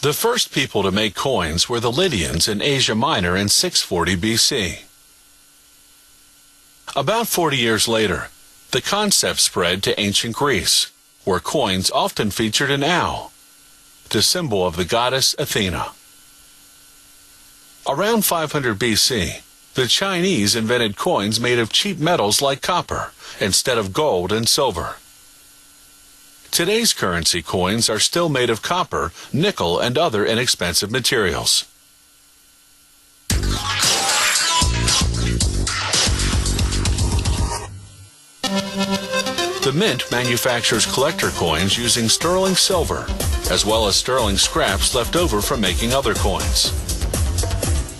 The first people to make coins were the Lydians in Asia Minor in 640 BC. About 40 years later, the concept spread to ancient Greece, where coins often featured an owl, the symbol of the goddess Athena. Around 500 BC, the Chinese invented coins made of cheap metals like copper instead of gold and silver. Today's currency coins are still made of copper, nickel, and other inexpensive materials. The Mint manufactures collector coins using sterling silver, as well as sterling scraps left over from making other coins.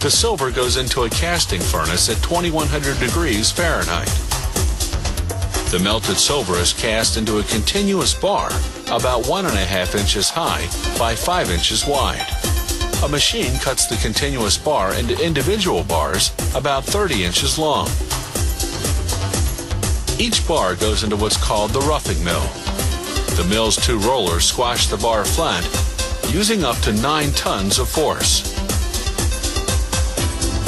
The silver goes into a casting furnace at 2100 degrees Fahrenheit. The melted silver is cast into a continuous bar about 1.5 inches high by 5 inches wide. A machine cuts the continuous bar into individual bars about 30 inches long. Each bar goes into what's called the roughing mill. The mill's 2 rollers squash the bar flat, using up to 9 tons of force.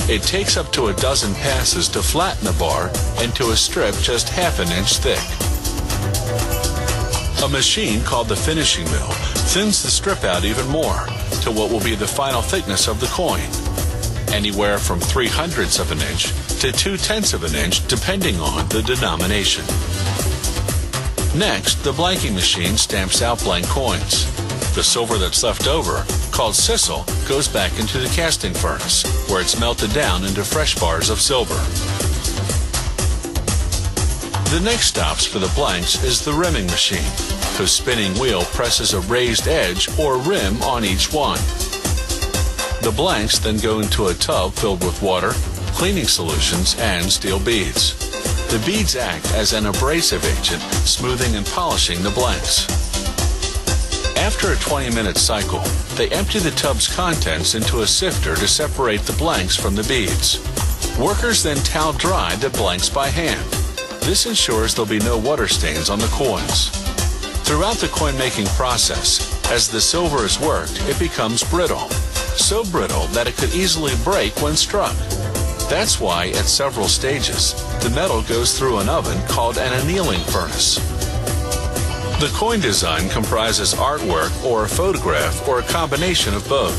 It takes up to a dozen passes to flatten the bar into a strip just ½ an inch thick. A machine called the finishing mill thins the strip out even more to what will be the final thickness of the coin, anywhere from 3/100ths of an inch to 2/10ths of an inch depending on the denomination. Next, the blanking machine stamps out blank coins. The silver that's left over, called sisal, goes back into the casting furnace, where it's melted down into fresh bars of silver. The next stops for the blanks is the rimming machine, whose spinning wheel presses a raised edge or rim on each one. The blanks then go into a tub filled with water, cleaning solutions, and steel beads. The beads act as an abrasive agent, smoothing and polishing the blanks. After a 20-minute cycle, they empty the tub's contents into a sifter to separate the blanks from the beads. Workers then towel dry the blanks by hand. This ensures there'll be no water stains on the coins. Throughout the coin-making process, as the silver is worked, it becomes brittle. So brittle that it could easily break when struck. That's why, at several stages, the metal goes through an oven called an annealing furnace. The coin design comprises artwork or a photograph or a combination of both.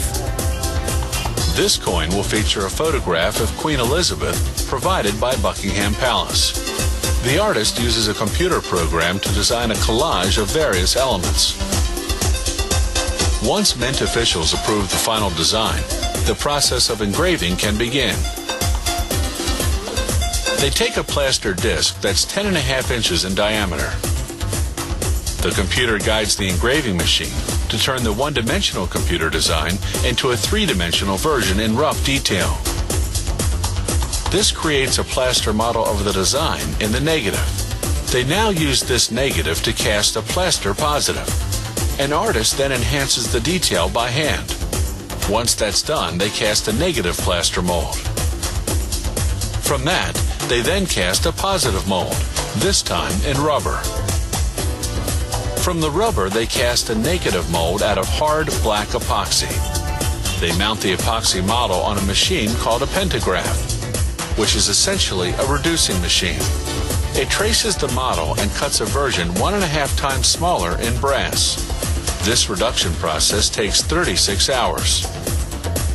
This coin will feature a photograph of Queen Elizabeth provided by Buckingham Palace. The artist uses a computer program to design a collage of various elements. Once Mint officials approve the final design, the process of engraving can begin. They take a plaster disc that's 10.5 inches in diameter. The computer guides the engraving machine to turn the one-dimensional computer design into a 3-dimensional version in rough detail. This creates a plaster model of the design in the negative. They now use this negative to cast a plaster positive. An artist then enhances the detail by hand. Once that's done, they cast a negative plaster mold. From that, they then cast a positive mold, this time in rubber. From the rubber, they cast a negative mold out of hard black epoxy. They mount the epoxy model on a machine called a pantograph, which is essentially a reducing machine. It traces the model and cuts a version 1.5 times smaller in brass. This reduction process takes 36 hours.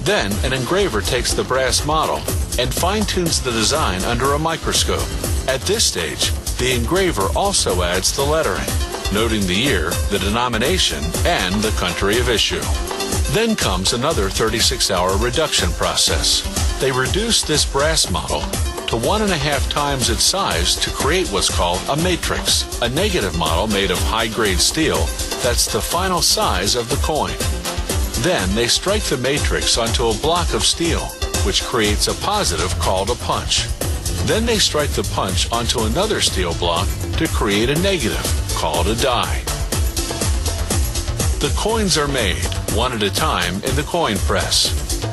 Then, an engraver takes the brass model and fine-tunes the design under a microscope. At this stage, the engraver also adds the lettering, noting the year, the denomination, and the country of issue. Then comes another 36-hour reduction process. They reduce this brass model to 1.5 times its size to create what's called a matrix, a negative model made of high-grade steel that's the final size of the coin. Then they strike the matrix onto a block of steel, which creates a positive called a punch. Then they strike the punch onto another steel block to create a negative, called a die. The coins are made, one at a time, in the coin press.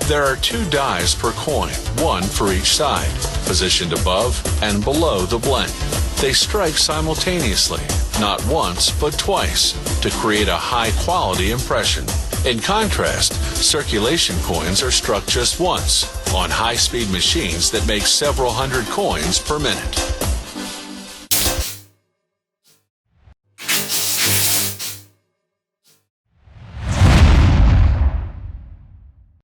There are 2 dies per coin, one for each side, positioned above and below the blank. They strike simultaneously, not once but twice, to create a high-quality impression. In contrast, circulation coins are struck just once on high-speed machines that make several hundred coins per minute.